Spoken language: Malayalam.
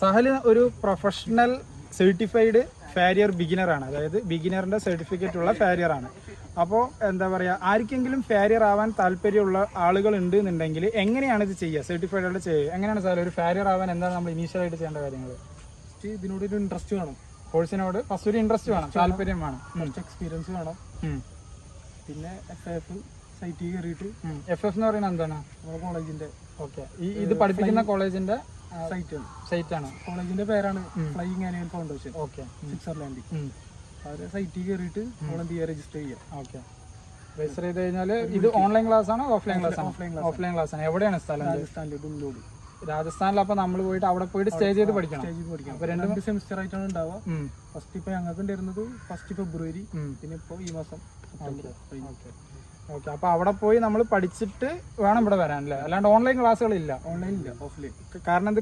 സഹൽ ഒരു പ്രൊഫഷണൽ സർട്ടിഫൈഡ് ഫാരിയർ ബിഗിനറാണ്. അതായത് ബിഗിനറിൻ്റെ സർട്ടിഫിക്കറ്റ് ഉള്ള ഫാരിയറാണ്. അപ്പോൾ എന്താ പറയുക, ആർക്കെങ്കിലും ഫാരിയർ ആവാൻ താല്പര്യമുള്ള ആളുകൾ ഉണ്ട് എന്നുണ്ടെങ്കിൽ എങ്ങനെയാണ് ഇത് ചെയ്യുക? സർട്ടിഫൈഡ് ആയിട്ട് ചെയ്യുക എങ്ങനെയാണ് സാർ? ഒരു ഫാരിയർ ആവാൻ എന്താണ് നമ്മൾ ഇനീഷ്യലായിട്ട് ചെയ്യേണ്ട കാര്യങ്ങൾ? ഇതിനോടൊരു ഇൻട്രസ്റ്റ് വേണം. കോഴ്സിനോട് ഫസ്റ്റ് ഒരു ഇൻട്രസ്റ്റ് വേണം, താല്പര്യം വേണം, കുറച്ച് എക്സ്പീരിയൻസ് വേണം. പിന്നെ FF സൈറ്റിൽ കയറിയിട്ട് FF എന്ന് പറയുന്നത് എന്താണ്? നമ്മുടെ കോളേജിന്റെ. ഓക്കെ, ഇത് പഠിപ്പിക്കുന്ന കോളേജിന്റെ സൈറ്റ് ആണ്. കോളേജിന്റെ പേരാണ് flying annual foundation. Okay, Switzerland. അവരെ സൈറ്റിൽ കയറിയിട്ട് നമ്മൾ എന്ത് ചെയ്യുക, രജിസ്റ്റർ ചെയ്യുക. ഓക്കെ, രജിസ്റ്റർ ചെയ്ത് കഴിഞ്ഞാൽ ഇത് ഓൺലൈൻ ക്ലാസ് ആണോ ഓഫ്ലൈൻ ക്ലാസ് ആണോ? ഓഫ്ലൈൻ ക്ലാസ് ആണ്. എവിടെയാണ് സ്ഥലം? രാജസ്ഥാനിൽ ഡുംലോഡ്. രാജസ്ഥാനിൽ. അപ്പോൾ നമ്മൾ പോയിട്ട് അവിടെ പോയിട്ട് സ്റ്റേ ചെയ്ത് പഠിക്കണം. അപ്പോൾ 2 സെമിസ്റ്റർ ആയിട്ടാണ് ഉണ്ടാവുക. ഫസ്റ്റ് ഇപ്പോൾ ഞങ്ങൾക്ക് ഉണ്ടായിരുന്നത് 1 ഫെബ്രുവരി, പിന്നെ ഇപ്പോൾ ഈ മാസം. ഓക്കെ, അപ്പോൾ അവിടെ പോയി നമ്മൾ പഠിച്ചിട്ട് വേണം ഇവിടെ വരാൻ അല്ലേ? അല്ലാണ്ട് ഓൺലൈൻ ക്ലാസ്സുകളില്ല. ഓൺലൈൻ ഇല്ല, ഓഫ്ലൈൻ. കാരണം ഇത്